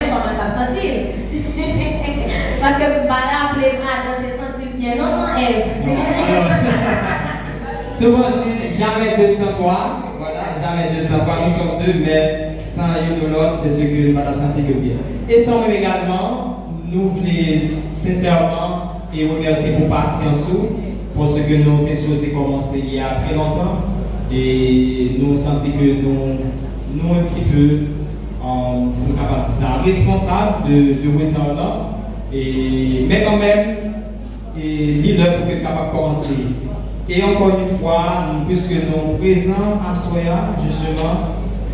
comment t'as senti? Parce que Bala appelait Madame de sentir bien non elle. Souvent dit jamais 203, voilà, jamais 203, nous sommes deux, mais sans l'une ou l'autre, c'est ce que Madame sentit bien. Et sans même également, nous voulons sincèrement et remercier pour patience parce que nous avons supposé commencer il y a très longtemps et nous sentons que nous un petit peu, si nous capables de ça, responsables de retard là, mais quand même, l'heure pour que nous capables de commencer. Et encore une fois, puisque nous sommes présents à Soya, justement,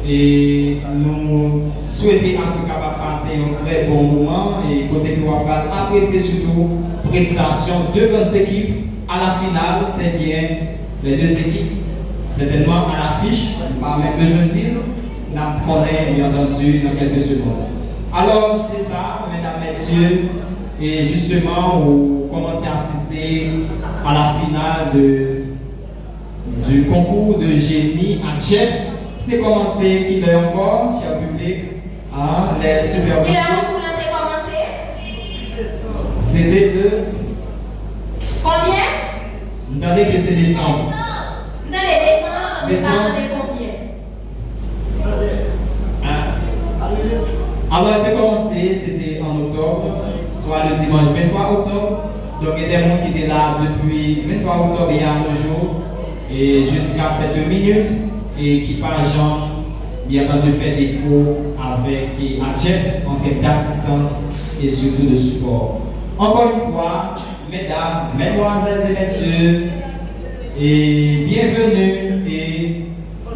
et nous souhaitons à ce capable passer un très bon moment et côté que nous allons apprécier surtout prestation de grandes équipes à la finale, c'est bien les deux équipes, certainement à l'affiche, pas même besoin de dire, nous connaissons bien entendu dans quelques secondes. Alors c'est ça, mesdames, messieurs, et justement, vous commencez à assister à la finale du concours de génie à Jeps. Qui a commencé, qui l'a encore, cher public, les super Quel concours a commencé? C'était de. Combien? Vous entendez que c'est décembre. Vous entendez décembre, combien? Alors, elle a commencé, c'était en octobre, soit le dimanche 23 octobre. Donc, il y a des gens qui étaient là depuis 23 octobre, il y a un jour, et jusqu'à cette minute, et qui, par exemple, bien entendu, fait défaut avec Ajax en termes d'assistance et surtout de support. Encore une fois, mesdames, mesdemoiselles et messieurs, et bienvenue, et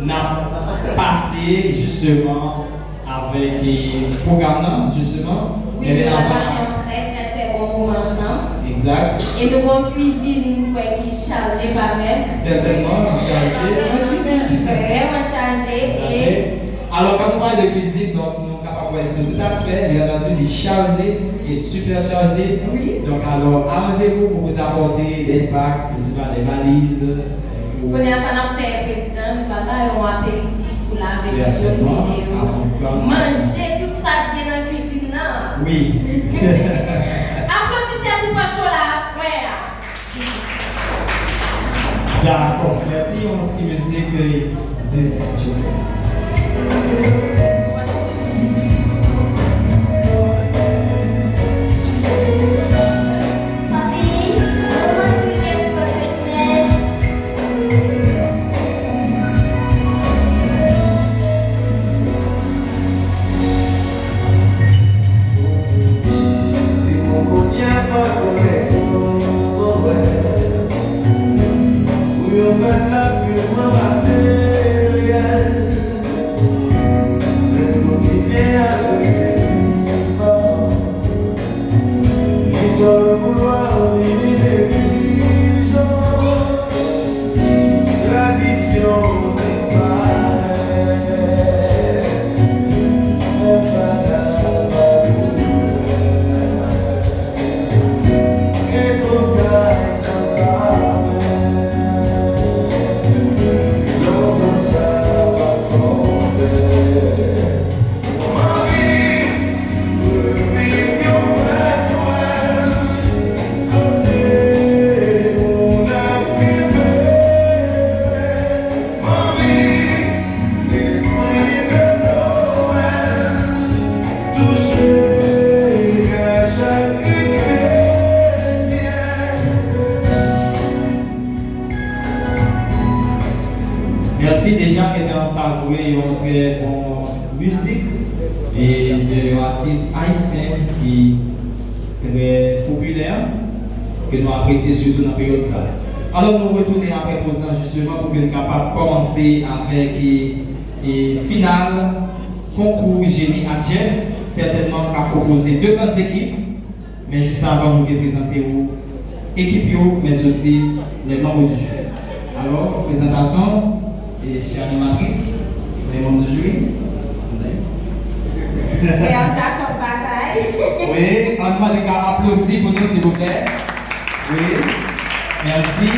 on a passé justement avec des programmes, justement. Oui, on a passé un très bon moment ensemble. Exact. Et nous avons une cuisine qui est chargée par elle. Certainement, chargée. Une cuisine qui est vraiment chargée. Alors, quand on parle de cuisine, donc, nous sommes capables de voir sur tout aspect, bien entendu, des chargés et super chargés. Oui. Donc, alors, arrangez-vous pour vous apporter des sacs, des valises. Pour ça, nous avons fait président, nous avons un apéritif pour la certainement. Manger tout ça dans la cuisine. Oui. Applaudissez pour Pascal frère. D'accord, merci, mon petit musique distinction. Merci des gens qui étaient en Savoie et ont très bonne musique et des artistes haïtiens qui sont très populaires, que nous apprécions surtout dans la période ça. Alors nous retournons après présent justement pour que nous soyons capables de commencer avec la finale concours génie à James, certainement qui a proposé deux grandes équipes, mais juste avant nous allons présenter l'équipe, mais aussi les membres du jury. Alors, présentation. Et chère animatrice, les membres du jury. Et à chaque bataille. Oui, on demande d'applaudir pour nous, s'il vous plaît. Oui, merci.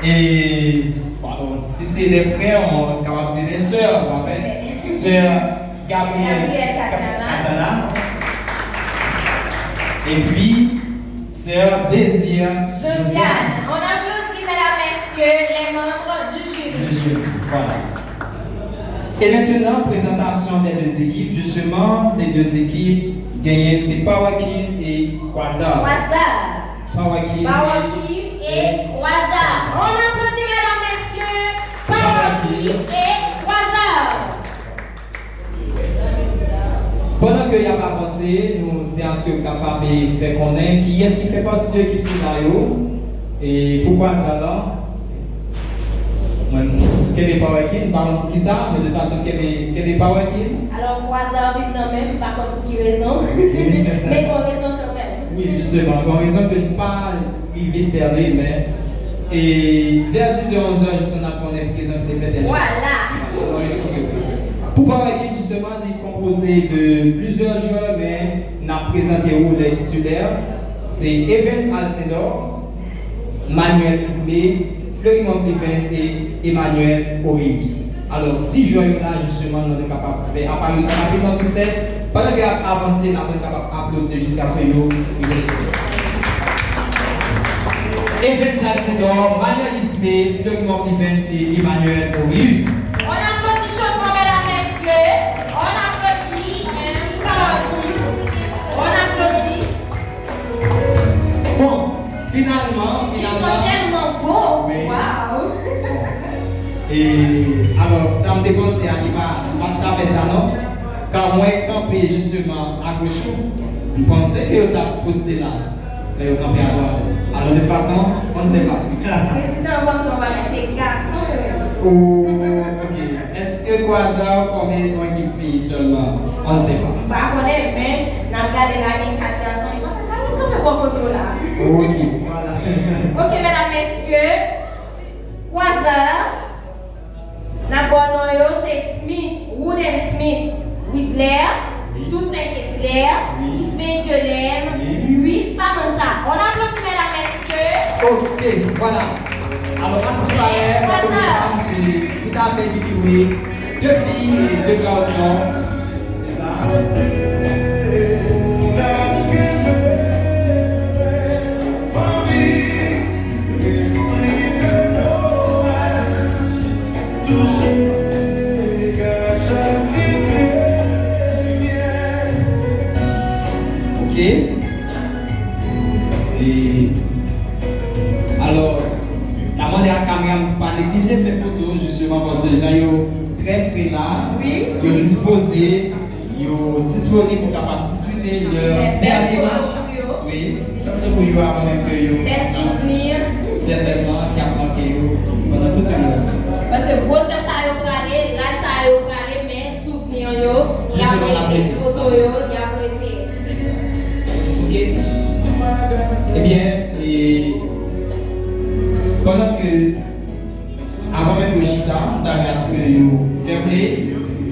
Et, pardon, si c'est des frères, on va dire des sœurs, sœur Gabrielle Katana Et puis, sœur Désir Josiane. On applaudit, mesdames, messieurs, les membres du jury. Voilà. Et maintenant, présentation des deux équipes. Justement, ces deux équipes gagnent, c'est Powerkill et Quasar. Powerkill et Quasar. On applaudit, mesdames, messieurs, Powerkill et Quasar. Pendant qu'il y a pas avancé, nous disons ce que vous êtes capable de faire connaître qui est-ce qui fait partie de l'équipe scénario et pourquoi ça là. Quel est Powerkill? Parlons pour qui ça, mais de toute façon, quel est Powerkill? Alors, Quasar vit quand même, par contre, pour qui raison? Mais pour raison quand même. Oui, justement, pour raison de ne pas arriver serré, mais. Et vers 10h-11h, justement, on est présent pour les fêtes. Voilà. Pour Powerkill, justement, il est composé de plusieurs joueurs, mais on a présenté où les titulaires. C'est Evans Alcindor, Manuel Ismé, Fleury Montlivens et Emmanuel Orius. Alors, 6 joueurs là, justement, nous sommes capables de faire apparition rapidement sur scène. Pendant qu'il a avancé, nous sommes capables d'applaudir jusqu'à ce niveau. Evans Alcindor, Manuel Ismé, Fleury Montlivens et Emmanuel Orius. On applaudit chaudement, mesdames, messieurs. On applaudit. On applaudit. Bon, finalement. Ils sont tellement beaux. Oui. Waouh. Et alors, ça me dépensait à l'image, pas fait ça, non? Car moi, campé justement à gauche, je pensais que tu as posté là, mais je campé à droite. Alors, de toute façon, on ne sait pas. Président, on va mettre des garçons. Oh, ok. Est-ce que Quasar formait une équipe fille seulement? On ne sait pas. Bah, on est même, on a regardé là, il y a 4 garçons, il va quand même pas contrôler là. Ok, voilà. Ok, mesdames, messieurs, Quasar, Nabono, c'est Smith, Wooden Smith, Whitler, Toussaint Kessler, Ismaël Jolene, lui, Samantha. On applaudit, mesdames, messieurs. Ok, voilà. Alors, à ce moment-là, c'est tout à fait équilibré. 2 filles et 2 garçons. C'est ça. Ok. Et alors, la demande à la caméra ne pas négliger faire photo justement parce que les gens sont très frais là. Oui. Ils sont disposés, ils sont disponibles pour capable discuter leur dernier match. Oui. Comme pour vous avant même que vous. Bel souvenir. Certainement qui a manqué pendant toute une heure. Parce que gros ça y est aller, là ça y est aller, mais souvenir yo, il y a des photos yo, il y a été. Ok. Eh bien, pendant que, avant même que Chita, d'ailleurs, à ce que vous fair play,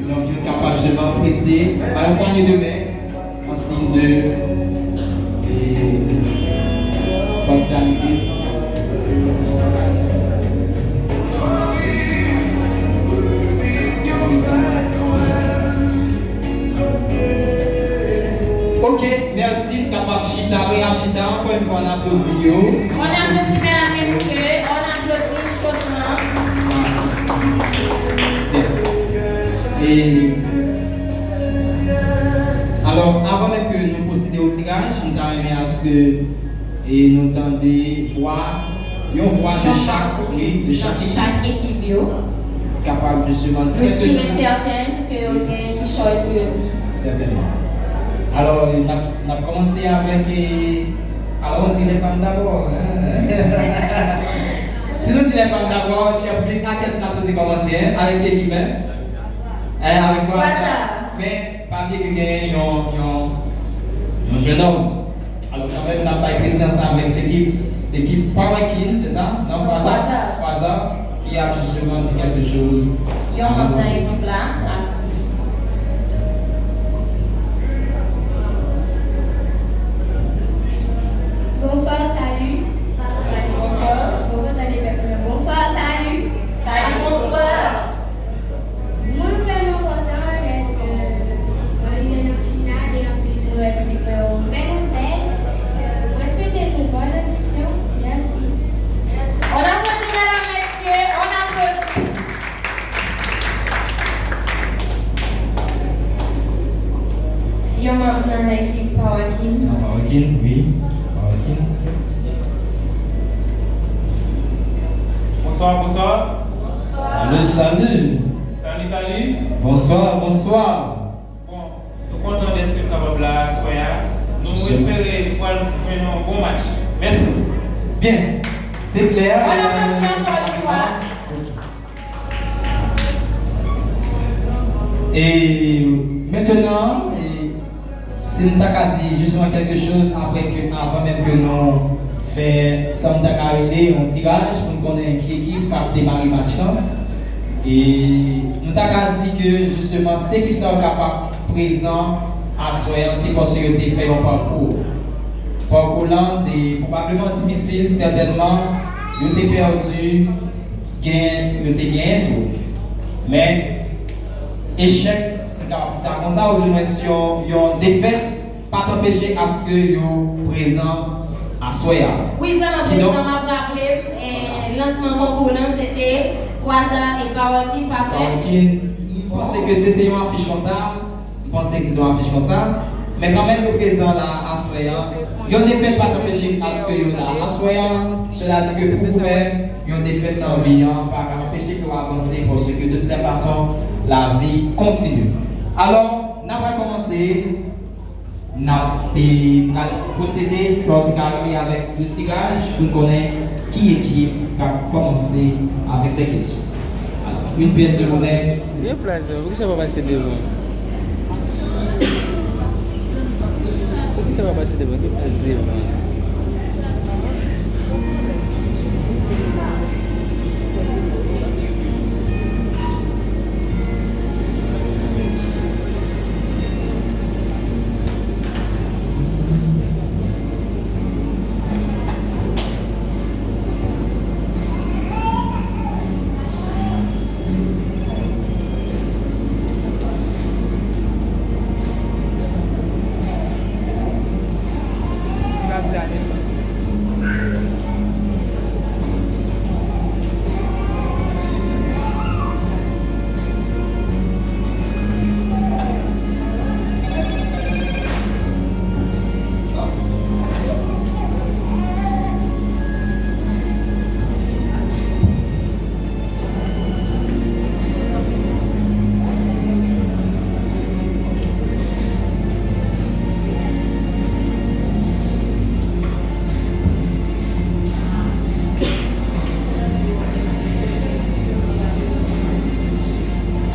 donc vous êtes capable justement de presser à un poignet de main en signe de partialité. Ok, merci, capable Chita, Chita, encore une fois on applaudit. On applaudit, mesdames, messieurs, on applaudit chaudement. Et alors, avant même que nous procédions au tirage, nous avons à ce que nous entendions voir une voix de chaque équipe yo. Capable justement de Je suis certaine que vous avez qui choisit pour dire. Certainement. Alors, on a commencé avec. Alors, on dit les femmes d'abord. Si nous disons les femmes d'abord, je suis à quelle nation de commencer avec l'équipe même? Avec quoi? Mais, pas bien que un jeune homme. Alors, quand même, on n'a pas été ensemble avec l'équipe Powerkill, c'est ça? Non, pas ça. Qui a justement dit quelque chose. Il y a un équipe là. Bonsoir, salut. Bonsoir. Bonsoir, salut. Salut, bonsoir. Moi, vraiment content parce que on est dans la finale et en plus, on va être vraiment belle. Yo membre dans l'équipe Powerkin. Powerkin, oui. Powerkin. Bonsoir, bonsoir. Salut, salut. Salut, salut. Bonsoir, bonsoir. Bon, nous comptons d'être capables là, soyez. Nous espérons pouvoir faire un bon match. Merci. Bien, c'est clair. On applaudit encore une fois. Et maintenant, si nous avons dit justement quelque chose avant même que nous fassions un tirage pour nous connaître qui équipe qui a démarré le match. Et nous avons dit que justement, ces équipes sont capables présent à Soyan, c'est parce que tu as fait un parcours. Parcours lent et probablement difficile, certainement. Vous avez perdu, vous avez gagné tout. Mais échec, c'est comme ça aujourd'hui si une défaite pas t'empêcher à ce que vous présent à Soya. Oui, vraiment, président m'a rappelé, lancement concours, c'était Quasar et Powerkin par Powerkin, je pensais que c'était une affiche comme ça, mais quand même le présent là à Soya, il y a une défaite pas t'empêcher à ce que vous là. À Soya, cela dit que pour vous-même, il y a une défaite dans la vie, pas t'empêcher que vous avancez parce que de toute façon, la vie continue. Alors, nous allons commencer, nous allons procéder sur avec le tirage pour connaître qui équipe a commencé avec des questions. Alors, une pièce de monnaie. C'est bien plaisant. Pourquoi ça va passer devant? Pourquoi ça va passer devant?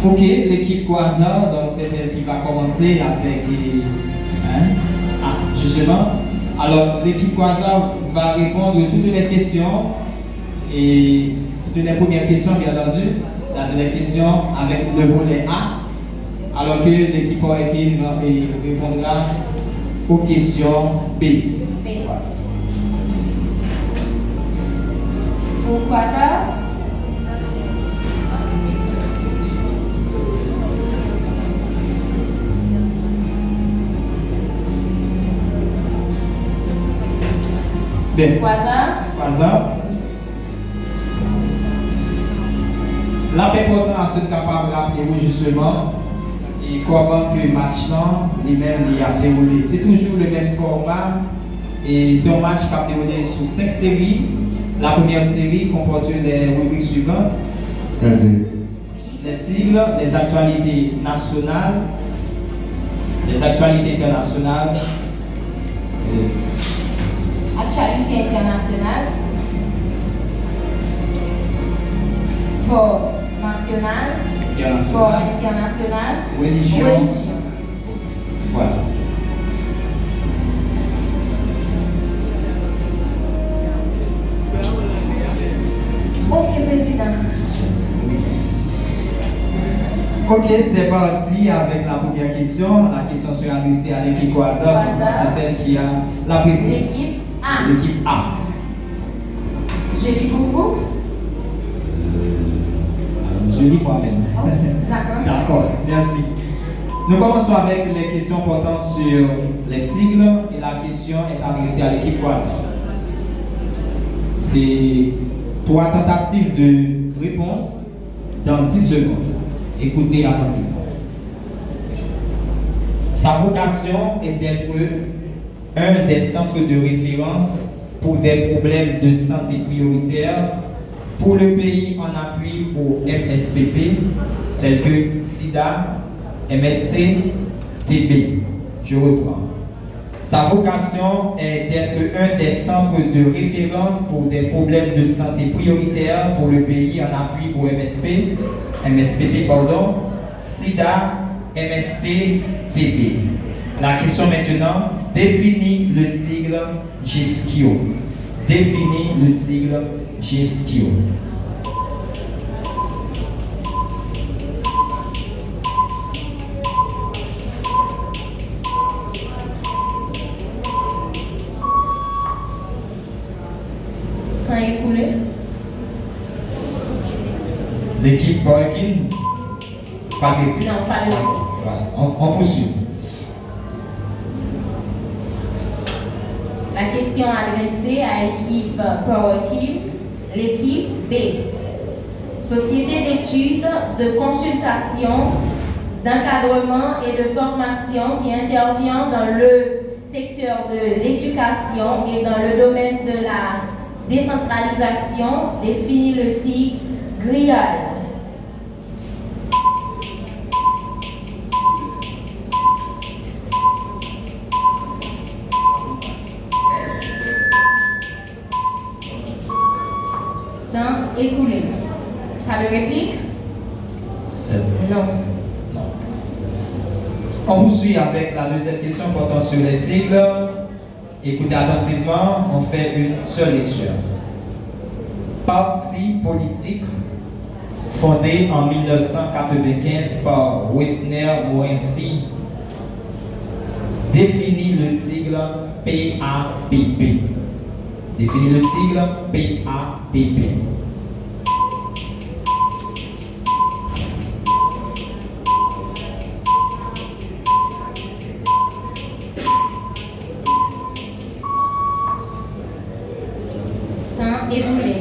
Ok, l'équipe Quasar, donc c'est elle qui va commencer avec. Justement. Alors, l'équipe Quasar va répondre à toutes les questions. Et toutes les premières questions, bien entendu. C'est les questions avec le volet A. Alors que l'équipe Powerkin répondra aux questions B. Voilà. Pour Quasar. Quasar. L'important à ce capable de rappeler justement et comment que le match lui-même a déroulé. C'est toujours le même format et c'est un match qui a déroulé sur 5 séries. La première série comporte les rubriques suivantes. Les sigles, les actualités nationales, les actualités internationales. Actualité internationale, sport national, sport international, religion. Voilà. Ok, président. Ok, c'est parti avec la première question. La question sera adressée à l'équipe Quasar. C'est elle qui a la présidence. L'équipe A. L'équipe A. Je lis pour vous. Je lis moi-même. Oh, d'accord. D'accord, merci. Nous commençons avec les questions portant sur les sigles et la question est adressée à l'équipe Quasar. C'est 3 tentatives de réponse dans 10 secondes. Écoutez attentivement. Sa vocation est d'être un des centres de référence pour des problèmes de santé prioritaires pour le pays en appui au MSPP, tels que SIDA, MST, TB. Je reprends. Sa vocation est d'être un des centres de référence pour des problèmes de santé prioritaires pour le pays en appui au MSPP, SIDA, MST, TB. La question maintenant, définis le sigle GESTIO. Définis le sigle GESTIO. Temps écoulé. L'équipe Parkin. Pas de Non, pas de l'équipe. Voilà. On poursuit. La question adressée à l'équipe Parkin, l'équipe B. Société d'études, de consultation, d'encadrement et de formation qui intervient dans le secteur de l'éducation et dans le domaine de la décentralisation, définit le sigle GRIAL. Temps écoulé. Pas de réplique? Non. Non. On poursuit avec la deuxième question portant sur les sigles. Écoutez attentivement, on fait une seule lecture. Parti politique fondé en 1995 par Wessner Morency définit le sigle PAPP. Définit le sigle PAPP. Temps écoulé.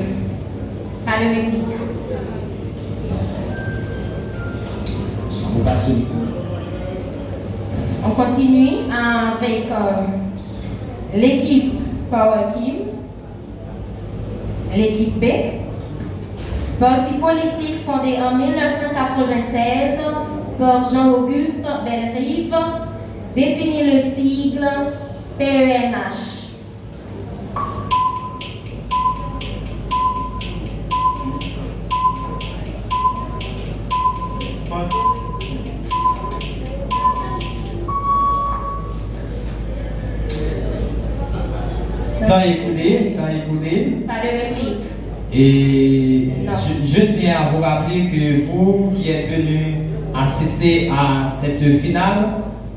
Pas de réplique. On passe. On continue avec l'équipe Parkin, l'équipe B. Parti politique fondé en 1996 par Jean-Auguste Bellerive, définit le sigle PENH. Temps écoulé. Pas de réplique. Et Non. je tiens à vous rappeler que vous qui êtes venus assister à cette finale,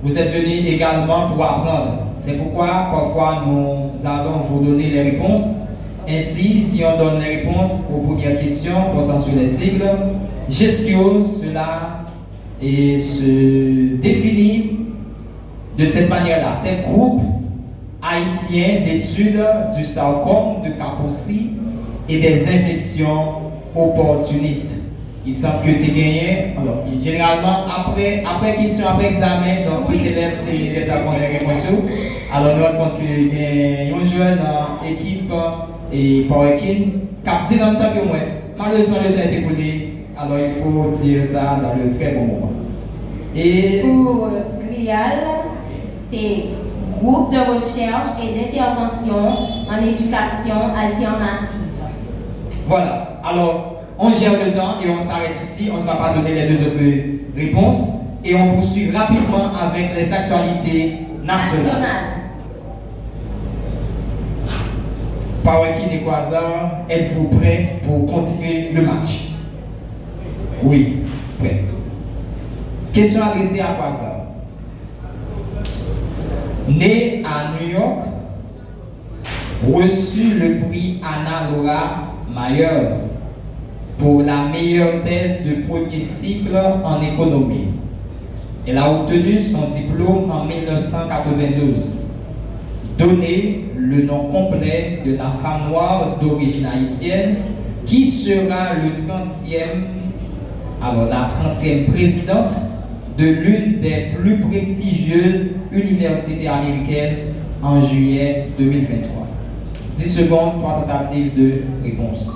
vous êtes venus également pour apprendre. C'est pourquoi parfois nous allons vous donner les réponses. Ainsi, si on donne les réponses aux premières questions portant sur les sigles, GESTIO, cela se définit de cette manière-là. C'est le groupe haïtien d'études du sarcome de Kaposi et des infections opportunistes. Il semble que tu as gagné. Alors, généralement, après question, après examen, donc tout élève est à prendre les réponses. Alors, nous rendons compte qu'il y a un jeune dans l'équipe et Parkin qui a dit dans le temps que moi, malheureusement, le temps est écoulé. Alors, il faut dire ça dans le très bon moment. Et Pour GRIAL, c'est Groupe de recherche et d'intervention en éducation alternative. voilà. Alors, on gère le temps et on s'arrête ici. On ne va pas donner les deux autres réponses. Et on poursuit rapidement avec les actualités nationales. Parkin et Quasar, êtes-vous prêts pour continuer le match? Oui, prêt. Question adressée à Quasar. Né à New York, reçu le prix Anna Laura Myers pour la meilleure thèse de premier cycle en économie. Elle a obtenu son diplôme en 1992. Donnez le nom complet de la femme noire d'origine haïtienne qui sera la 30e présidente de l'une des plus prestigieuses universités américaines en juillet 2023. 10 secondes pour tentative de réponse.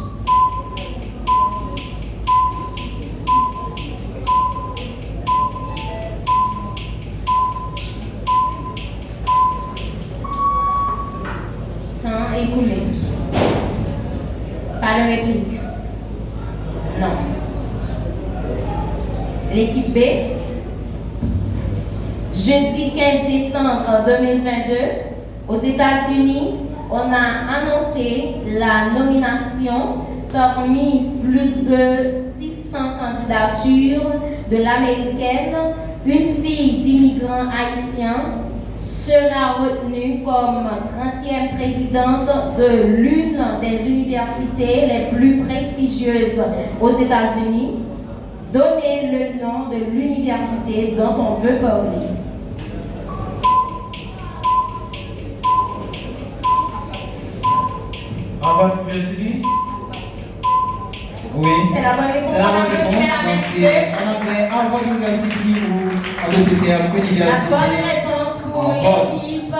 Temps écoulé. Pas de réplique. Non. L'équipe B. Jeudi 15 décembre 2022, aux États-Unis, on a annoncé la nomination parmi plus de 600 candidatures de l'américaine. Une fille d'immigrants haïtiens sera retenue comme 30e présidente de l'une des universités les plus prestigieuses aux États-Unis. Donnez le nom de l'université dont on veut parler. Harvard University. Oui. C'est la bonne réponse. C'est la bonne réponse. Donc c'est en anglais Harvard University ou en d'autres termes université. La bonne réponse pour l'équipe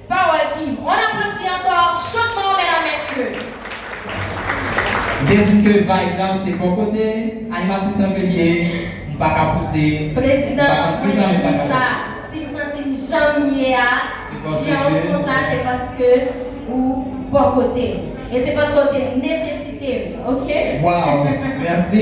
Power Team. On applaudit encore chaudement, mesdames et messieurs. Dès que vague dans c'est bon côté, animatrice en bélier, on va pas pousser. Président, je dis ça. Si vous sentez une jambe liée comme ça, c'est parce que ou bon côté. Et c'est parce que c'est nécessité, ok? Waouh, merci.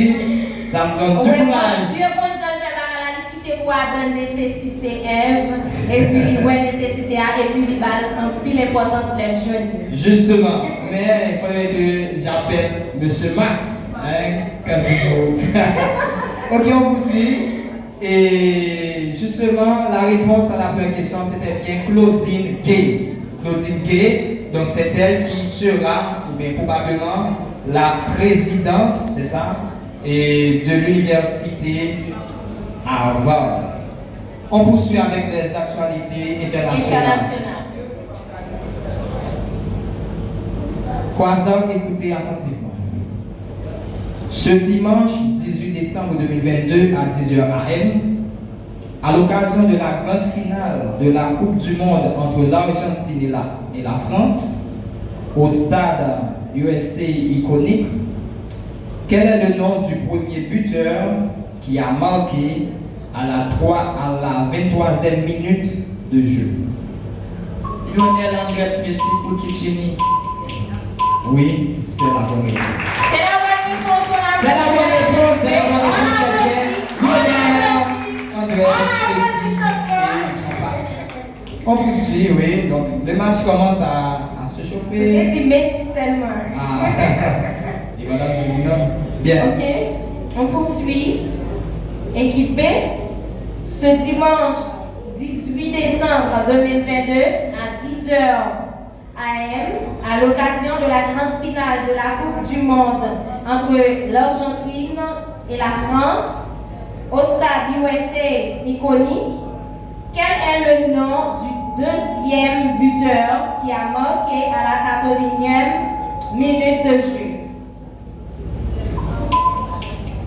Ça me donne du courage. Dieu, bon, je vais la quitter pour donner nécessité, Ève. Et puis, ouais, nécessité, et puis, il va en pile l'importance de la jeune. Justement, mais il faudrait que j'appelle Monsieur Max. Hein, ok, on poursuit. Et justement, la réponse à la première question, c'était bien Claudine Gay. Claudine Gay. Donc c'est elle qui sera, ou bien probablement, la présidente, c'est ça, et de l'université Harvard. On poursuit avec les actualités internationales. Croiseurs, écoutez attentivement. Ce dimanche 18 décembre 2022 à 10h AM, à l'occasion de la grande finale de la Coupe du Monde entre l'Argentine et la France, au stade USA iconique, quel est le nom du premier buteur qui a marqué à la 23e minute de jeu? Lionel Andrés Messi pour Chichini. Oui, c'est la bonne réponse. C'est la bonne réponse. C'est la bonne réponse. C'est la bonne réponse. Lionel Andrés Messi. On poursuit, oui. Donc, le match commence à se chauffer. C'est dit Messi seulement. Ah, et voilà, bien. Ok, on poursuit. Équipe B, ce dimanche 18 décembre 2022 à 10h AM, à l'occasion de la grande finale de la Coupe du Monde entre l'Argentine et la France, au stade USA iconique, quel est le nom du deuxième buteur qui a marqué à la 80e minute de jeu?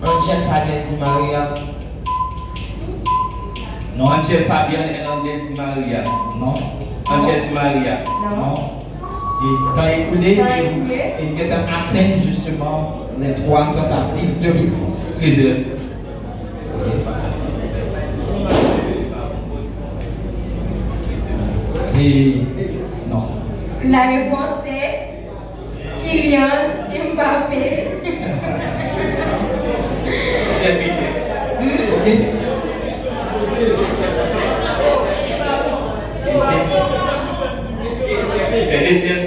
Angel Fabian Di Maria. Non. Angel Fabian Hernandez Di Maria. Non. Angel Di Maria. Non. Et temps écoulé, Temps écoulé. et il atteint justement les 3 tentatives de réponse. 6 heures. Et non. La réponse est Kylian Mbappé. J'ai piqué. Ok. J'ai deuxième.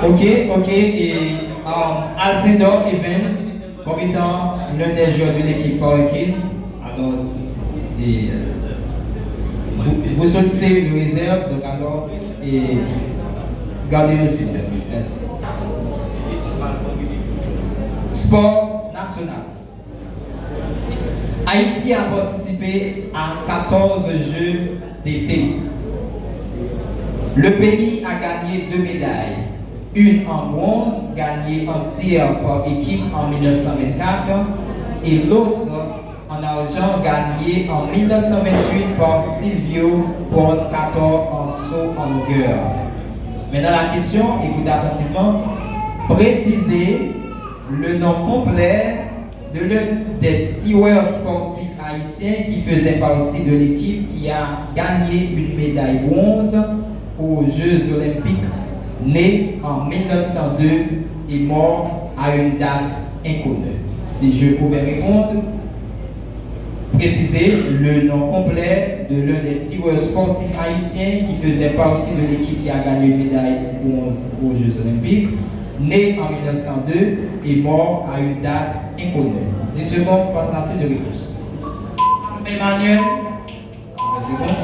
Ok. Ok, et Alcindor Evans, comme étant l'un des joueurs de l'équipe Power King, alors, vous sollicitez une réserve, donc alors, et gardez le silence. Merci. Sport national. Haïti a participé à 14 Jeux d'été. Le pays a gagné 2 médailles. Une en bronze, gagnée en tir par équipe en 1924, et l'autre en argent, gagnée en 1928 par Silvio Porcator en saut en longueur. Maintenant la question, écoutez attentivement, précisez le nom complet de l'un des tireurs sportifs haïtiens qui faisait partie de l'équipe qui a gagné une médaille bronze aux Jeux Olympiques, né en 1902 et mort à une date inconnue. Si je pouvais répondre, précisez le nom complet de l'un des tireurs sportifs haïtiens qui faisait partie de l'équipe qui a gagné une médaille bronze aux Jeux Olympiques, né en 1902 et mort à une date inconnue. 10 secondes pour tentative de réponse. Emmanuel, 10 secondes.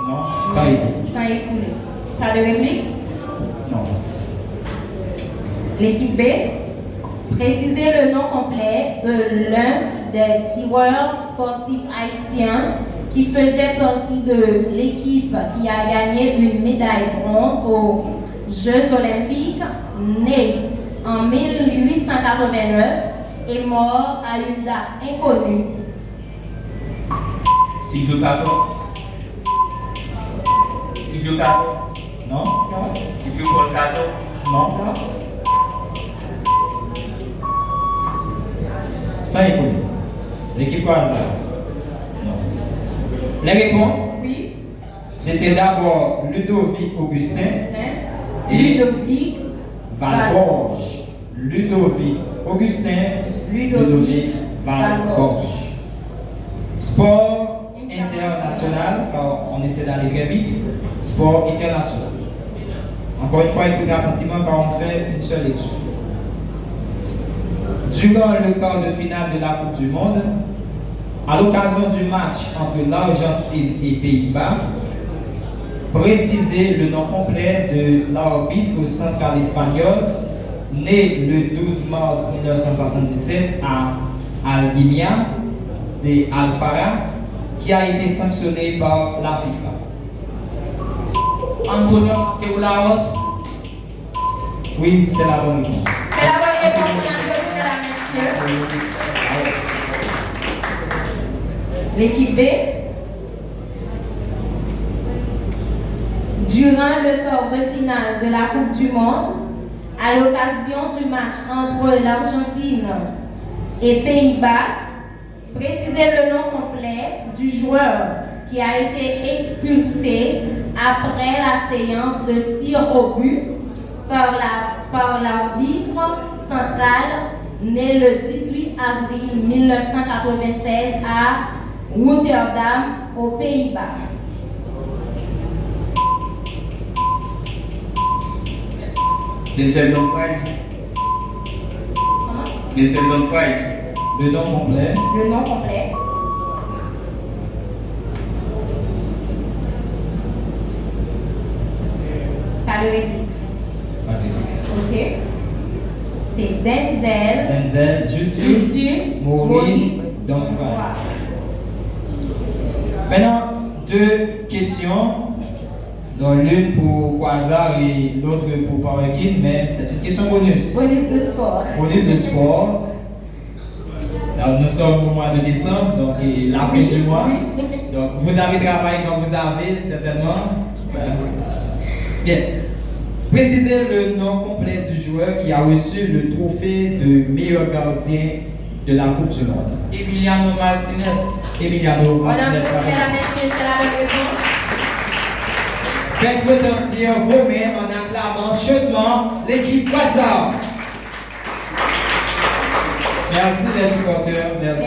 Non. Temps écoulé. Pas de réplique? Non. L'équipe B, précisez le nom complet de l'un des tireurs sportifs haïtiens qui faisait partie de l'équipe qui a gagné une médaille bronze aux Jeux Olympiques, né en 1889 et mort à une date inconnue. Silvio Cato. Silvio Cato. Non. Non? Silvio Porcato. Non. Non? Temps écoulé. L'équipe Croisade. Non. Les réponses, Oui. c'était d'abord Ludovic Augustin et Ludovic Valborge. Ludovic Augustin, Ludovic Valborge. Sport international, car on essaie d'aller très vite. Sport international. Encore une fois, écoutez attentivement car on fait une seule lecture. Durant le quart de finale de la Coupe du Monde, à l'occasion du match entre l'Argentine et Pays-Bas, précisez le nom complet de l'arbitre central espagnol, né le 12 mars 1977 à Alguinia de Alfara, qui a été sanctionné par la FIFA. Antonio Teulaos. Oui, c'est la bonne réponse. C'est la bonne réponse, on applaudit, mesdames, messieurs. L'équipe B, durant le quart de finale de la Coupe du Monde, à l'occasion du match entre l'Argentine et Pays-Bas, précisez le nom complet du joueur qui a été expulsé après la séance de tir au but par l'arbitre central né le 18 avril 1996 à Rotterdam, aux Pays-Bas. Denzel Dumfries. Comment? Denzel Dumfries. Le nom complet. Le nom complet. Pas de réplique. Pas de réplique. Ok. C'est Denzel. Denzel, Justus, Maurice, Dumfries. Voilà. Maintenant, 2 questions, dont l'une pour Quasar et l'autre pour Powerkin, mais c'est une question bonus. Bonus de sport. Bonus de sport. Alors, nous sommes au mois de décembre, donc la fin du mois. Donc, vous avez travaillé quand vous avez, certainement. Bien. Précisez le nom complet du joueur qui a reçu le trophée de meilleur gardien de la Coupe du Monde. Emiliano Martinez. Emiliano On Martinez. applaudit, mesdames, messieurs, c'est la bonne réponse. Faites retentir vos mains en acclamant chaudement l'équipe Quasar. Merci les supporters. Merci.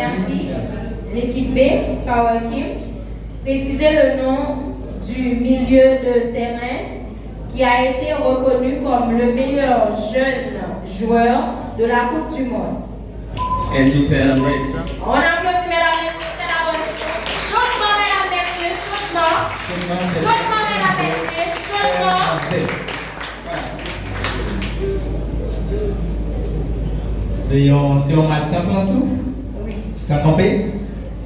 Merci. L'équipe B, Power Kim, précisez le nom du milieu de terrain qui a été reconnu comme le meilleur jeune joueur de la Coupe du Monde. Enzo Fernandez. On applaudit, mesdames, messieurs, c'est la bonne réponse. Chaudement, mesdames, messieurs, chaudement. Chaudement, mesdames, messieurs. C'est un match simple en souffle, Oui. sans tromper.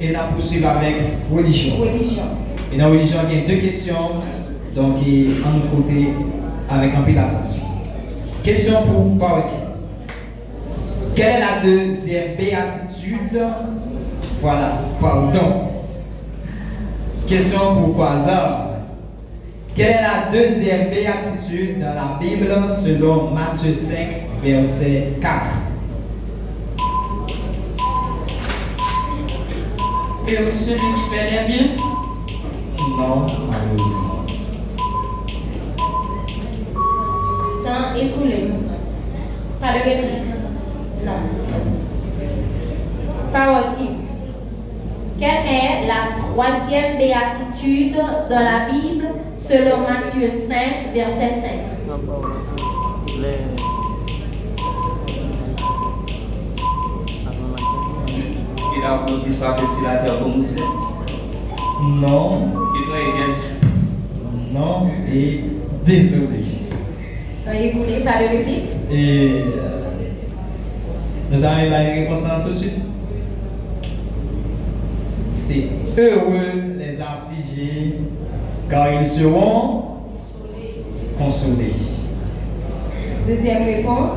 Et là, poursuivre avec religion. Religion. Et dans religion, il y a deux questions, donc en notre côté, avec un peu d'attention. Question pour Parek. Quelle est la deuxième béatitude? Voilà, pardon. Question pour Quasar. Quelle est la deuxième béatitude dans la Bible selon Matthieu 5, verset 4? Celui qui fait les biens. Non, malheureusement. Temps écoulé. Pas de réplique. Non. Parole qui? Quelle est la troisième béatitude dans la Bible selon Matthieu 5, verset 5? Il a encore qui soit petit la terre comme c'est. Non, Qui doit être non, et désolé. Temps écoulé, pas de réplique. Et nous avons la réponse tout de suite. C'est heureux les affligés, car ils seront consolés. Deuxième réponse.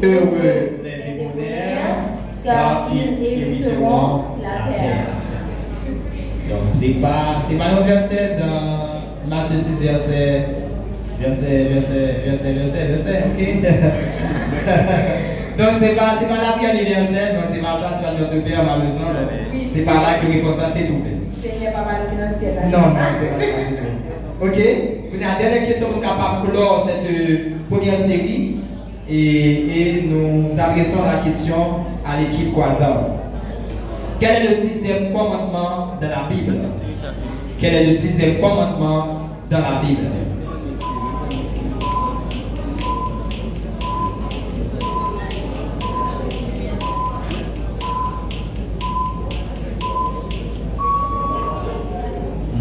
Heureux les débonnaires, car ils hériteront la terre. Donc c'est pas un verset dans Matthieu 6 verset, ok? Donc c'est pas la prière universelle, donc c'est pas ça, c'est pas notre Père malheureusement, donc c'est pas là que les réponses ont été trouvées. Seigneur, pas mal financier. Non, c'est pas ça du tout. Ok? Vous avez la dernière question pour capable clore cette première série et nous adressons la question à l'équipe Quasar. Quel est le sixième commandement dans la Bible? Quel est le sixième commandement dans la Bible?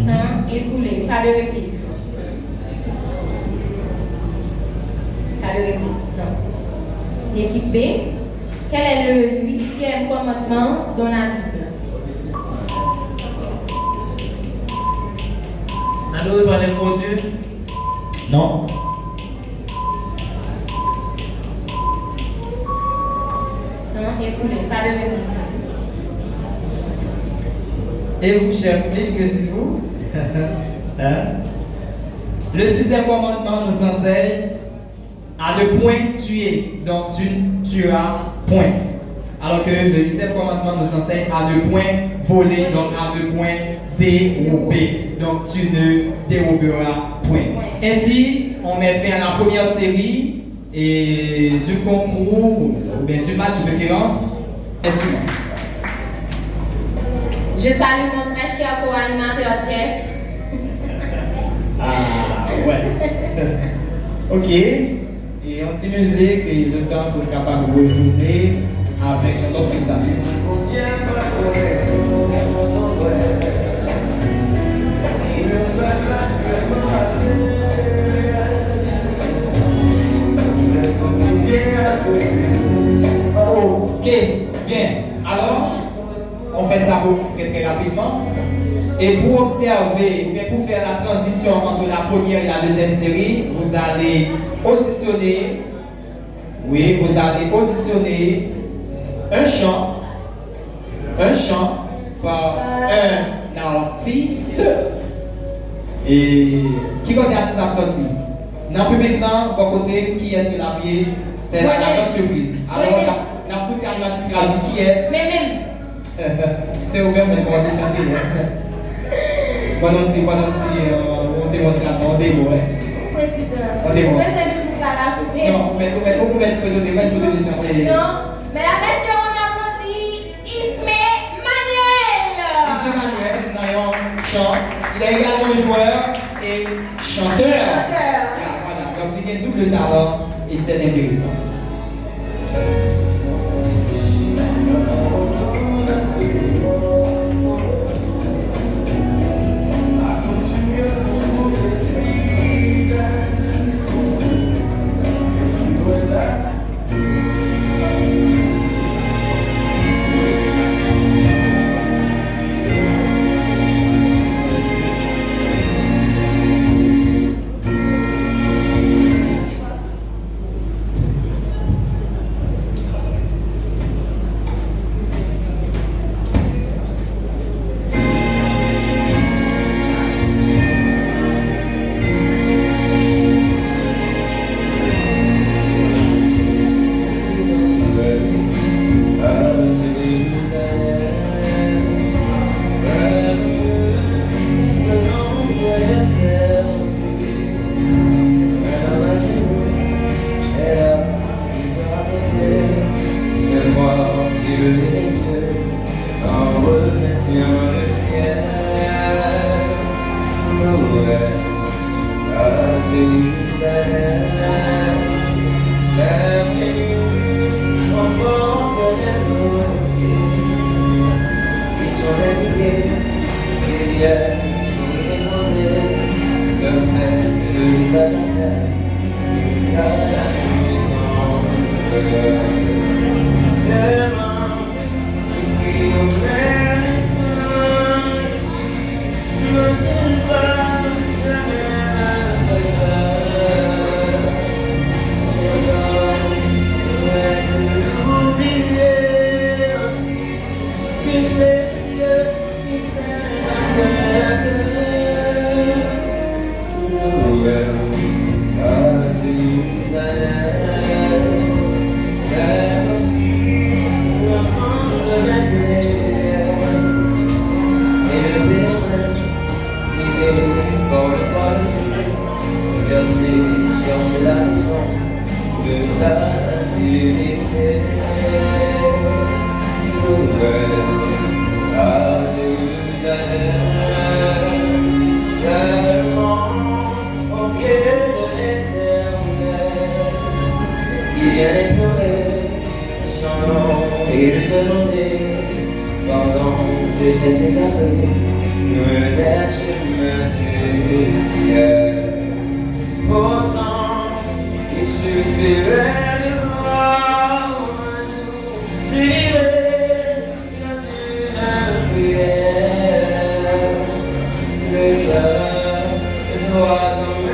Temps écoulé, pas de réplique. Pas de réplique, non. L'équipe B. Quel est le huitième commandement dans la Bible? N'allons pas les faux dieux. Non? Temps écoulé, pas de réplique. Et vous, chers filles, que dites-vous? Hein? Le sixième commandement nous enseigne à ne point tuer, donc tu ne tueras point. Alors que le huitième commandement nous enseigne à ne point voler, donc à ne point dérober, donc tu ne déroberas point. Ainsi, on met fin à la première série et du concours, ou bien du match de référence. Instrument. Je salue mon très cher co-animateur Jeff. Ah ouais. Ok. Et un petit musique et le temps pour être capable de retourner avec notre prestation. Ok, bien. Alors, on fait ça très très rapidement. Et pour observer, mais pour faire la transition entre la première et la deuxième série, vous allez auditionner, oui, vous allez auditionner un chant par un artiste. Et qui va être artiste sorti? Dans le public là, on va côté qui est-ce que la vie, c'est la grande surprise. Alors, la côté animatrice va dire qui est-ce? C'est au même comment c'est chanté. Pendant une démonstration, on démo. Président. Vous pouvez servir la la Non, mais vous pouvez mettre photo de chanter. Non, mais la question on applaudit Ismé Manuel. Ismé Manuel, non, chant. Il est également joueur et chanteur. Voilà, donc il y a un double talent et c'est intéressant. hier, on est posé, le frère, le visage en terre, jusqu'à la nuit tombe. Ses mains qui au plein instant ici, n'ont-ils pas jamais frère? Les hommes auraient oublié aussi que c'est Dieu qui fait la terre. Nouvelle à Jérusalem, c'est aussi la fin de la terre. Et le pèlerin, il est dans le pas de Dieu, berger cherche la maison de sa nativité. Nouvelle à Jérusalem, seulement au pied de l'Éternel, qui vient implorer son nom et lui demander pardon de s'être égaré, nous des chemins du ciel. Pourtant, il suffirait de voir un jour s'élèver dans une prière. Le cœur de toi, homme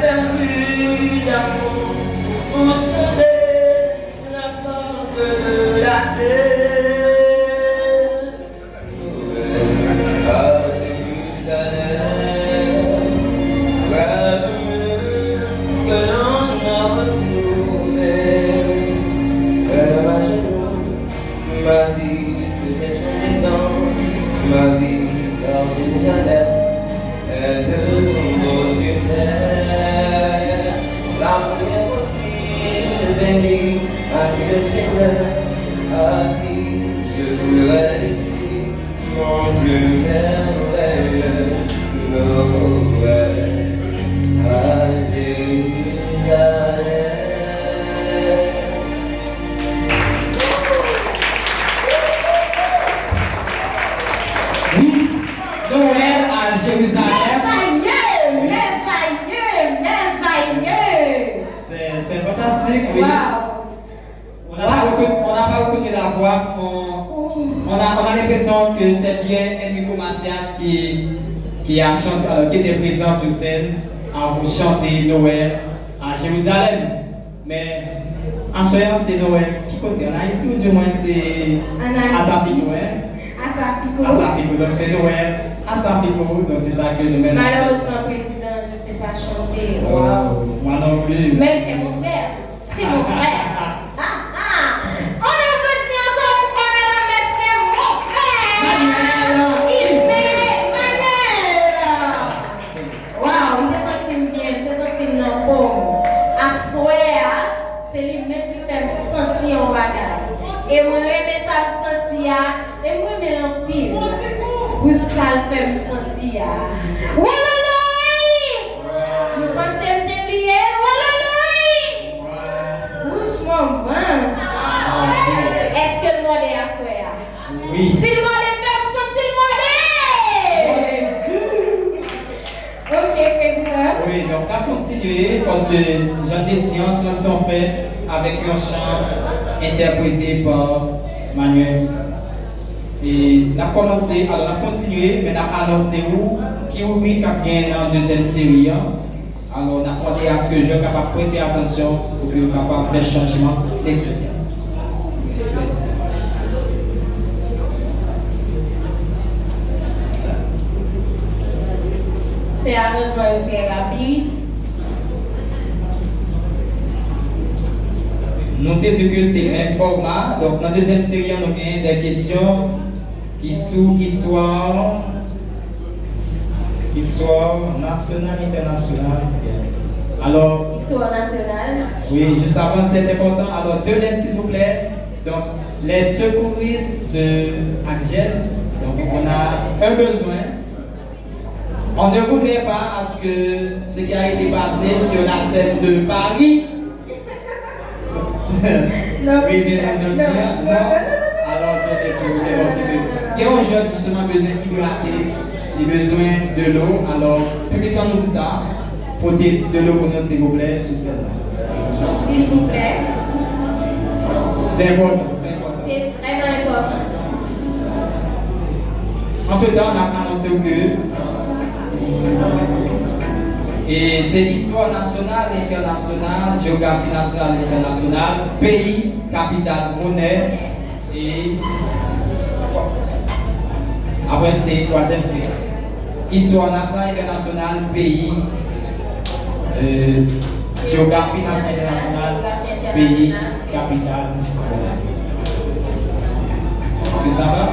perdu d'amour, pour sauver la force de la terre. Nouvelle à Jérusalem, rêve-me que l'on a retrouvé. Elle m'a genoux, m'a dit que j'ai changé dans ma vie, car Jérusalem est de nouveau sur terre. La première fille bénie a dit le Seigneur, a dit je ferai ici mon plus merveilleux Noël à Jérusalem. Oui, Noël à Jérusalem. C'est fantastique, oui. On n'a pas reconnu la voix. On a l'impression que c'est bien Enrico Macias qui était présent sur scène à vous chanter Noël à Jérusalem. Mais en soir, c'est Noël. Qui côté? En Haïti ou du moins c'est à Safico, hein? À Safico, donc c'est Noël à Safico, donc c'est ça que nous mettons. Malheureusement, président, je ne sais pas chanter. Oh, moi non plus. Mais c'est mon frère. C'est mon frère. On applaudit encore une fois, mesdames, messieurs, mon frère. Il fait Manel. Waouh, je me sens bien, je me sens dans le bon. À soir, c'est lui-même qui fait me sentir en bagage. Et moi, j'aime ça me sentir. Et moi, je me l'empile. Pour ça, le fait me sentir. Vous pensez me déplier? Franchement, est-ce que le monde est à soi? Oui. Si le monde est personne, si le monde est! Ok, président. Oui, donc on va continuer parce que Jean Détian, transition faite avec un chant interprété par Manuel. Et on a commencé, alors on a continué, mais on a annoncé qui ouvrit cap bien dans la deuxième série. Alors on a demandé à ce que je sois capable de prêter attention pour que je sois capable de faire le changement nécessaire. C'est un arrangement très rapide. Notez que c'est le même format. Donc, dans la deuxième série, on a des questions qui sont histoire nationale, internationale. Alors, Histoire nationale. oui, juste avant, c'est important. Alors, deux lettres, s'il vous plaît. Donc, les secouristes de Agels. Donc, on a un besoin. On ne voudrait pas à ce que ce qui a été passé sur la scène de Paris. Non, oui, bien aujourd'hui. Non. Alors, s'il vous plaît, parce que il y a un jeune justement besoin d'hydrater les besoins de l'eau. Alors, tout le temps nous dit ça. Portez de l'eau pour nous, s'il vous plaît, sur celle-là. S'il vous plaît. C'est important, c'est important. C'est vraiment important. Entre-temps, on a annoncé que et c'est l'histoire nationale, internationale, géographie nationale, internationale, pays, capitale, monnaie et après c'est troisième cycle. Histoire nationale, internationale, pays, géographie nationale, internationale, pays, capitale. Est-ce que ça va?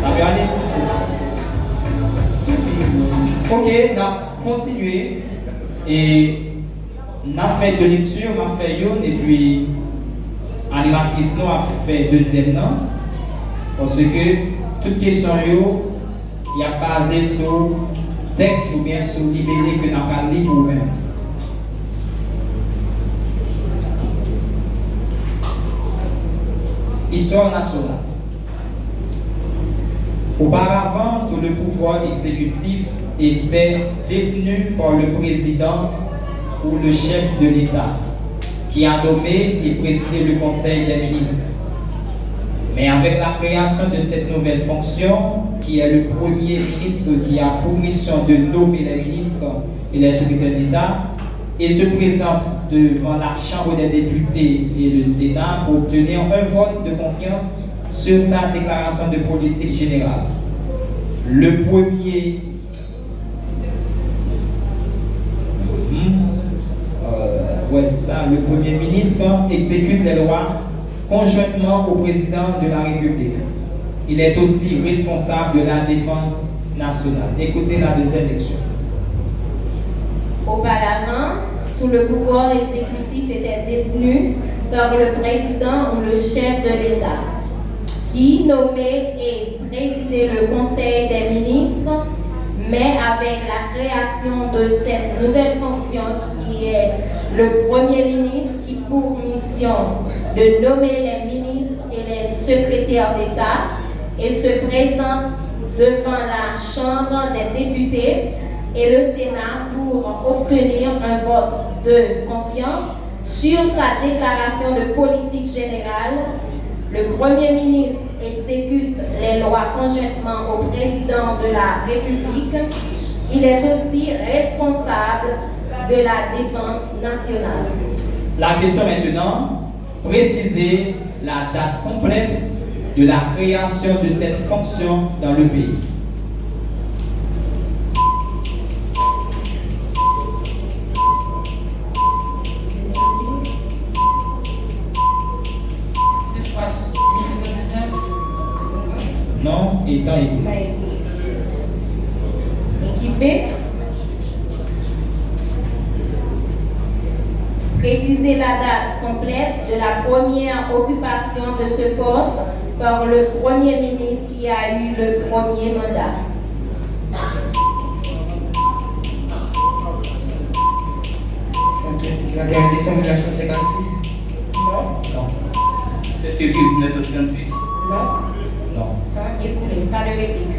Ça va aller? Ok, on a continué et on a fait de lecture, on a fait une et puis animatrice nous a fait deuxième non parce que toute question yo il y a basé sur texte ou bien sur libellé que nous avons parlé pour nous-mêmes. Histoire nationale. Auparavant, tout le pouvoir exécutif était détenu par le président ou le chef de l'État, qui a nommé et présidé le Conseil des ministres. Mais avec la création de cette nouvelle fonction, qui est le Premier ministre qui a pour mission de nommer les ministres et les secrétaires d'État, et se présente devant la Chambre des députés et le Sénat pour obtenir un vote de confiance sur sa déclaration de politique générale. Le premier le Premier ministre exécute les lois conjointement au président de la République. Il est aussi responsable de la défense nationale. Écoutez la deuxième lecture. Auparavant, tout le pouvoir exécutif était détenu par le président ou le chef de l'État, qui nommait et présidait le Conseil des ministres, mais avec la création de cette nouvelle fonction qui est le Premier ministre qui a pour mission de nommer les ministres et les secrétaires d'État et se présente devant la Chambre des députés et le Sénat pour obtenir un vote de confiance sur sa déclaration de politique générale. Le Premier ministre exécute les lois conjointement au président de la République. Il est aussi responsable de la défense nationale. La question maintenant, précisez la date complète de la création de cette fonction dans le pays. Non, étant écoulé. Équipé. Préciser la date complète de la première occupation de ce poste par le Premier ministre qui a eu le premier mandat. Le 31 décembre 1956. Non. 7 février 1956. Non. Non. Temps écoulé, pas de réplique.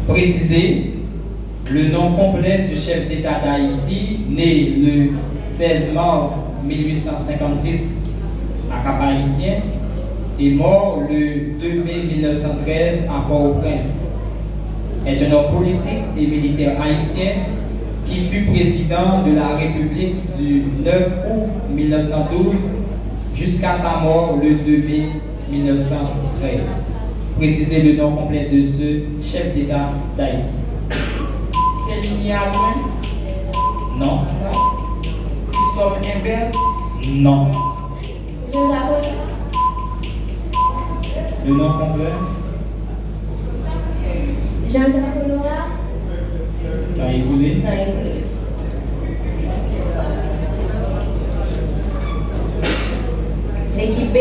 Préciser le nom complet du chef d'État d'Haïti, né le 16 mars 1856 à Cap-Haïtien et mort le 2 mai 1913 à Port-au-Prince, est un homme politique et militaire haïtien qui fut président de la République du 9 août 1912 jusqu'à sa mort le 2 mai 1913. Précisez le nom complet de ce chef d'État d'Haïti. Céline Yabouin, Non. Christophe Imbert, Non. Josaph, Le nom complet. Jean-Jacques Honorat, T'as écoulé. Temps écoulé. L'équipe B,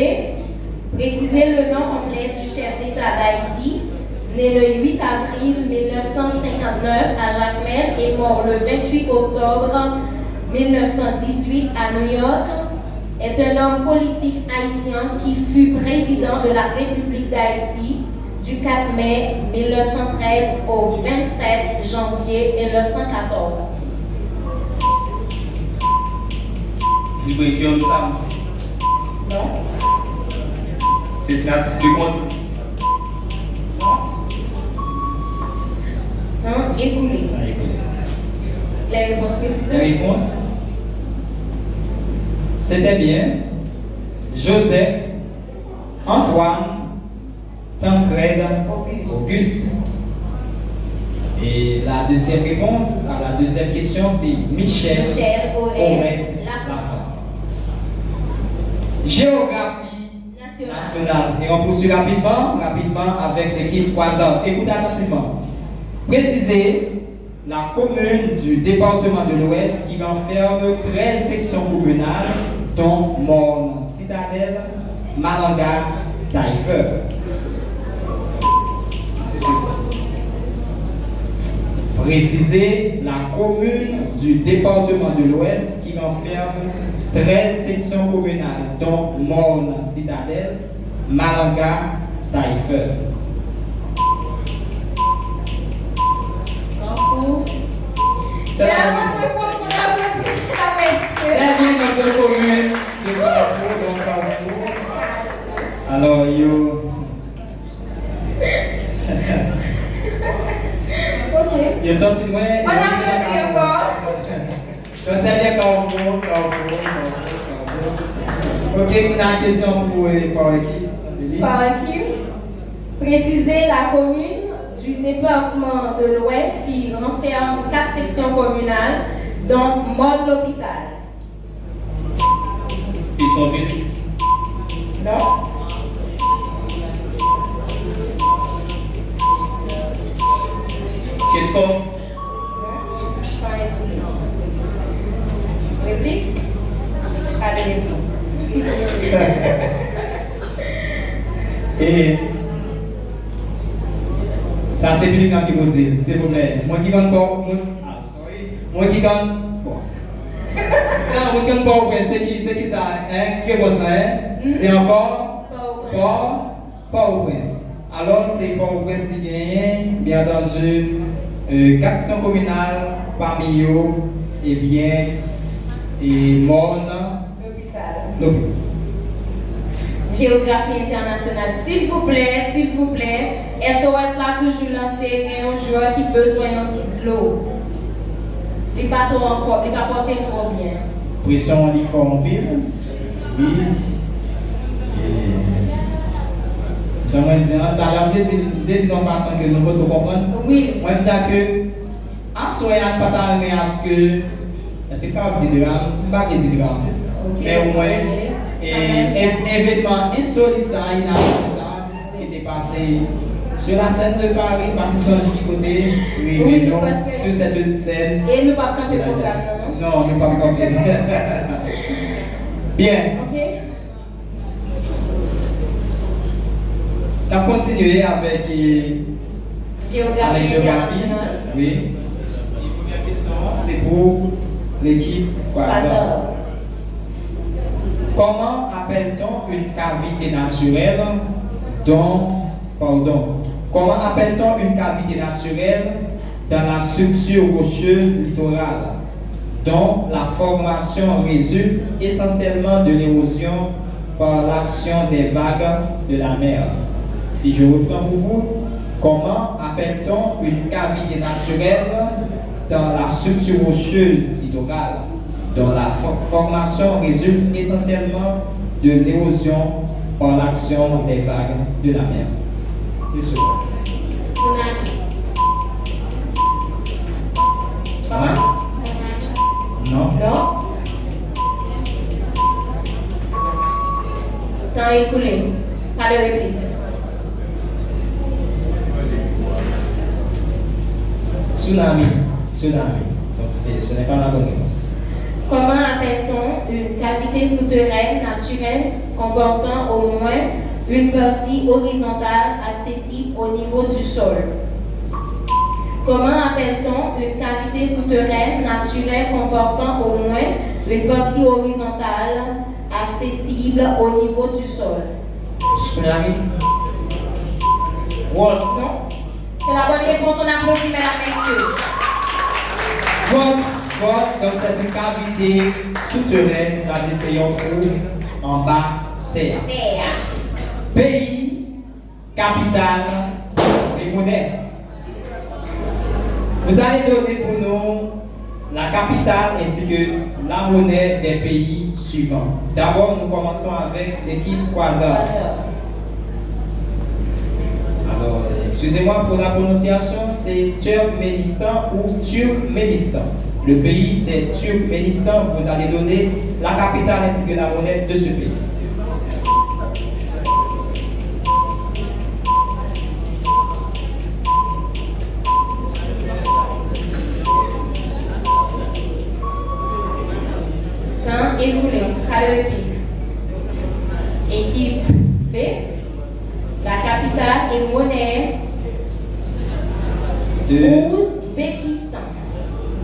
préciser le nom complet du chef d'État d'Haïti, né le 8 avril 1959 à Jacmel et mort le 28 octobre 1918 à New York, est un homme politique haïtien qui fut président de la République d'Haïti du 4 mai 1913 au 27 janvier 1914. Libre Guillaume Sam. Non? C'est Sinatis Leconte. Temps écoulé. Les réponses La réponse, c'était bien Joseph, Antoine, Tancred, Auguste. Et la deuxième réponse à la deuxième question, c'est Michel Oreste Lafont. Géographie nationale. Et on poursuit rapidement avec l'équipe Croisard. Écoutez attentivement. Précisez la commune du département de l'Ouest qui renferme 13 sections communales, dont Morne, Citadelle, Malanga, Taillefer. Précisez la commune du département de l'Ouest qui renferme 13 sections communales, dont Morne, Citadelle, Malanga, Taillefer. C'est la bonne réponse, on applaudit C'est bien notre commune de Carrefour, donc Carrefour. Alors, yo. Ok. Yo sorti de moi. On applaudit encore. Je sais bien Carrefour. Ok, vous avez une question pour par équipe. Par équipe, précisez la commune du département de l'Ouest qui renferme 4 sections communales, dont Morne l'hôpital. Pétionville. Non? Qu'est-ce qu'on? Réplique? Pas de réplique. Et ça, c'est public qui vous dit, s'il vous plaît. Moi qui compte pas, moi qui compte. Bon. Non, moi qui compte pas, c'est qui ça, hein? Qui est ça, hein? C'est encore pas au prince. Alors, c'est pas au prince qui gagne, bien entendu, 4 sections communales, parmi eux, et bien, et Morne, l'hôpital. Géographie internationale. S'il vous plaît, SOS là toujours lancé un joueur qui a besoin d'un petit flow. Il n'est pas porté trop bien. Pression en l'effort en pile. Oui. J'aimerais dire, dans la deuxième façon que nous pouvons comprendre. Oui. Moi, je dis que, à soi, il n'y a pas d'arrêt à ce que, c'est pas 10 grammes, pas 10 grammes. Mais au moins, et événement insolite, ça, il y a un qui était passé sur la scène de Paris, par une songe qui côté, oui, non, sur cette scène. Et nous ne pas camper le programme, non? Non, nous ne pas camper. Bien. Ok. On va continuer avec géographie. Oui. La première question, c'est pour l'équipe Croisard. Comment appelle-t-on une cavité naturelle Comment appelle-t-on une cavité naturelle dans la structure rocheuse littorale dont la formation résulte essentiellement de l'érosion par l'action des vagues de la mer? Si je reprends pour vous, comment appelle-t-on une cavité naturelle dans la structure rocheuse littorale dont la formation résulte essentiellement de l'érosion par l'action des vagues de la mer? C'est sûr. Comment? Non. Non. Temps écoulé. Pas de réplique. Tsunami. Donc ce n'est pas la bonne réponse. Comment appelle-t-on une cavité souterraine naturelle comportant au moins une partie horizontale accessible au niveau du sol? Comment appelle-t-on une cavité souterraine naturelle comportant au moins une partie horizontale accessible accessible au niveau du sol. Tsunami. World. Non. C'est la bonne réponse, on applaudit, mesdames, messieurs. Donc c'est une cavité souterraine, ça veut dire c'est un trou en bas terre. Terre. Pays, capitale et monnaie. Vous allez donner pour nous la capitale ainsi que la monnaie des pays suivants. D'abord, nous commençons avec l'équipe Quasar. Alors, excusez-moi pour la prononciation, c'est Turkménistan ou Turkménistan. Le pays, c'est Turkménistan. Vous allez donner la capitale ainsi que la monnaie de ce pays. Temps écoulé. Caractéristique. Équipe B. La capitale et monnaie De Ouzbékistan.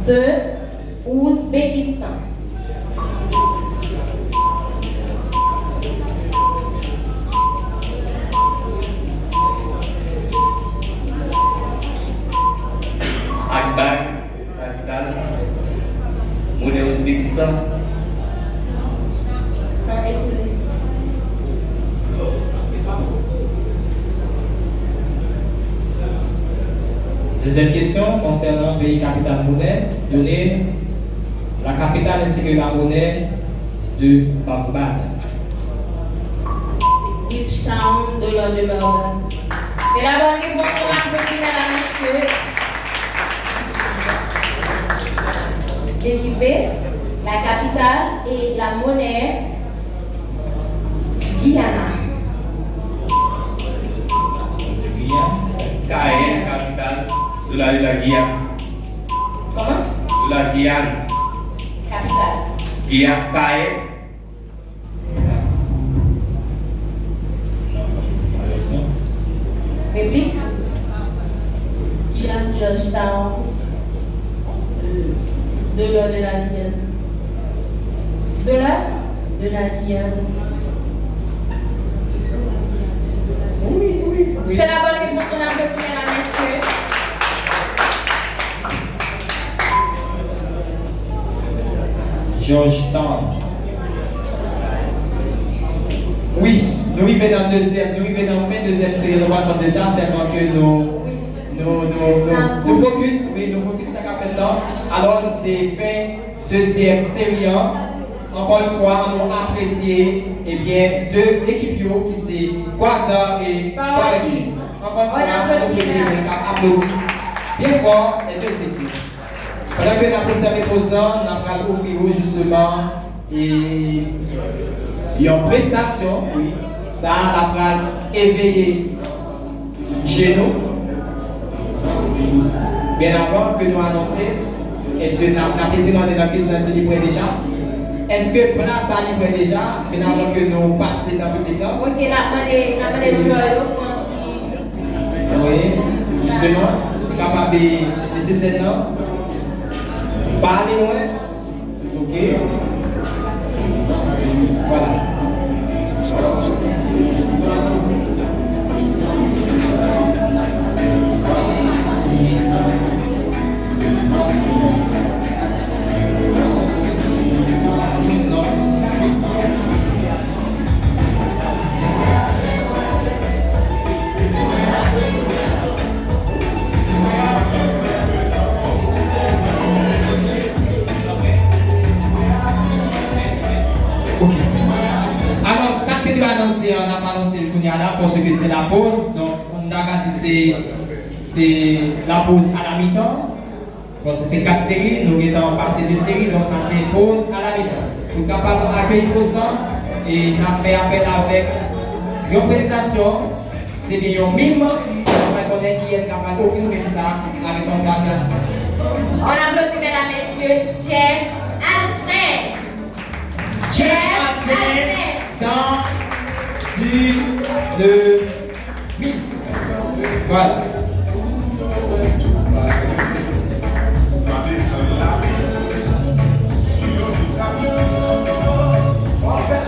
De Ouzbékistan. Akbar. Capitale. Monnaie Ouzbékistan. Temps écoulé. Deuxième question concernant le pays capitale monnaie. Donnez la capitale ainsi que la monnaie de Barbade. Which town de l'ordre de Barbade? C'est la bonne réponse, on applaudit, mesdames, messieurs. L'équipe B, la capitale et la monnaie Guyana. Guyane. Cayenne, capitale de la Guyane. Comment? De la Guyane. Capitale. Guyane, Cayenne. Réplique? Guyane, Georgetown. De l'ordre de la Guyane. De la Guyane. Oui. C'est la bonne réponse, on applaudit, mesdames, messieurs. Georgetown. Oui, nous arrivons dans la deuxième série, nous allons de ça tellement que nous focus ça qu'a fait là. Alors c'est fin deuxième série. Encore une fois, on a apprécié deux équipes qui c'est Quasar et Power. Encore une fois, on applaudit bien fort les deux équipes. Pendant que nous avons observé posant, nous avons offert justement une prestation, oui, ça a éveillé chez nous. Bien avant que nous annoncer, est-ce que nous avons demandé dans la question se livrer déjà? Est-ce que place a livré déjà, bien avant que nous passions dans le public là? Ok, nous avons demandé le joueur. Oui, justement, capable de laisser cette note. Parlez loin. Ok. Voilà. Alors, ça que nous annoncé, on n'a pas annoncé le Kounia parce que c'est la pause. Donc, on a dit c'est la pause à la mi-temps. Parce que c'est 4 séries, nous avons passé 2 séries, donc ça c'est pause à la mi-temps. Nous sommes capables d'accueillir vos temps et nous avons fait appel avec une prestation. C'est bien un mime. On va connaître qui est capable d'offrir ça avec un gardien. On applaudit, mesdames, messieurs, Chef Alfred. Dans le mime. Voilà. On fait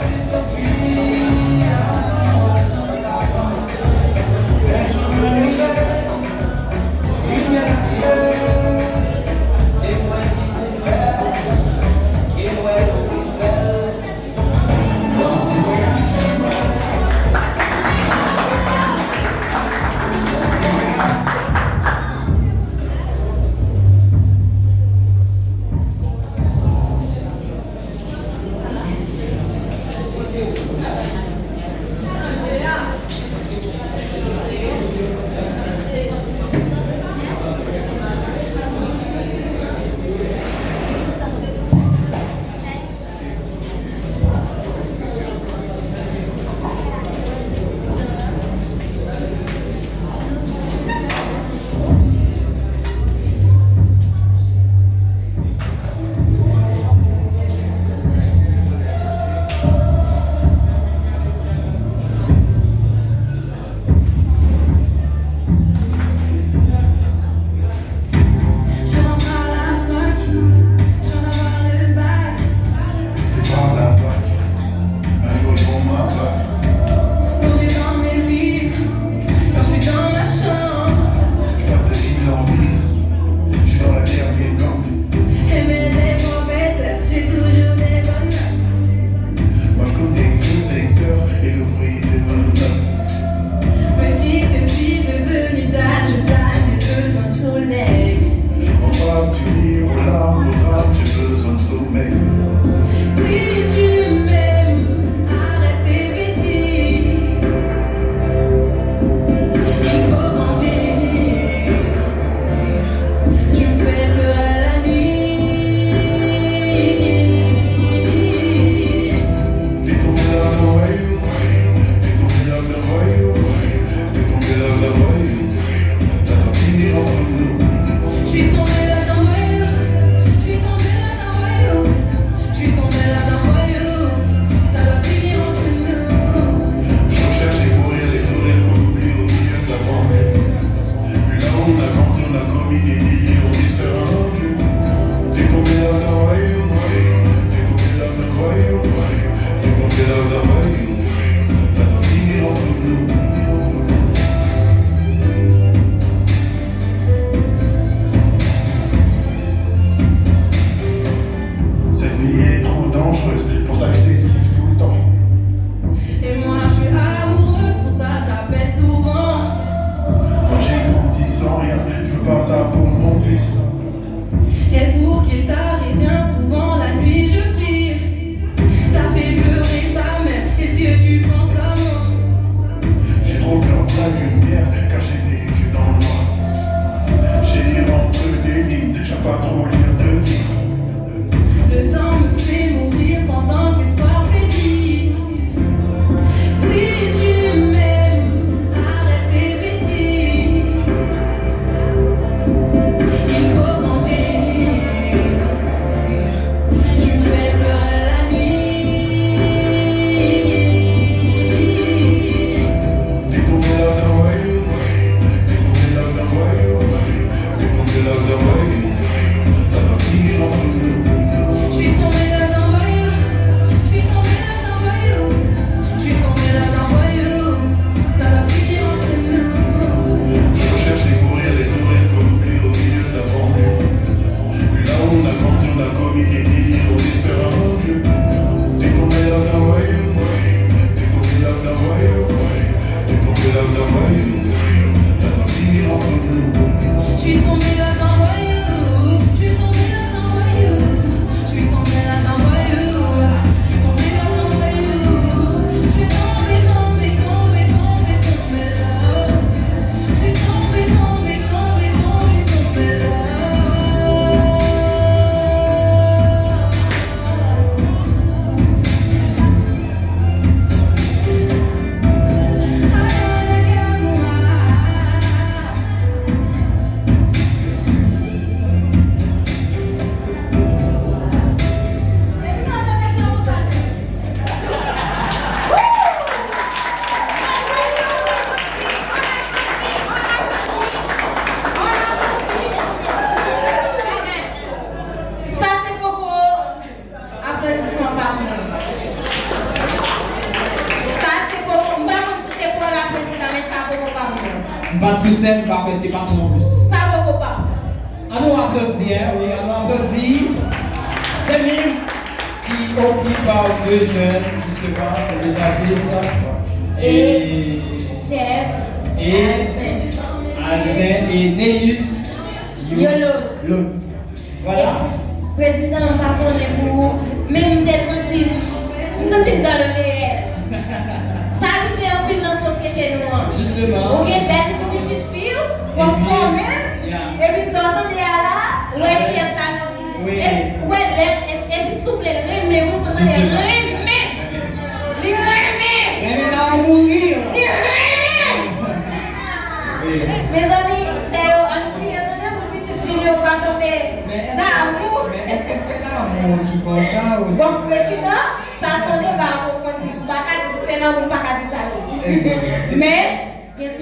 la communauté libre, espérant mon Dieu. T'es tombé là dans voyou, t'es tombé là dans voyou, t'es tombé là dans voyou, ça va finir entre nous. Je suis tombé là dans voyou, je suis tombé là dans voyou, je suis tombé là dans voyou, je suis tombé là dans voyou, je suis tombé là. Je suis tombé là. Ça c'est beaucoup applaudissement par moi. Ça c'est beaucoup. Moi c'est pour l'applaudissement, mais ça beaucoup par moi. Pas de scène, pas que c'est pas non plus. Ça beaucoup pas. On nous applaudit, hein, oui, on nous applaudit. C'est un livre qui est offert par deux jeunes, justement, des artistes. Et Jeff, et Alcin et Neus Yolos. Voilà. Président, par contre, pour même des sentiments, nous sommes dans le réel. Ça nous fait un peu dans la société noire. Justement. On a des petites filles, on forme, et puis sortant de là, ouais, qui est ça. Oui. Et puis souple, mais vous pensez Mais là, on mourir. Mes amis, c'est un client de petite fille au pas tomber d'amour. Mais est-ce que c'est l'amour qui pense ça ou Donc, président, ça sonne pas pour faire. Pas qu'à dire c'est l'amour, pas qu'à dire ça. Mais, bien sûr.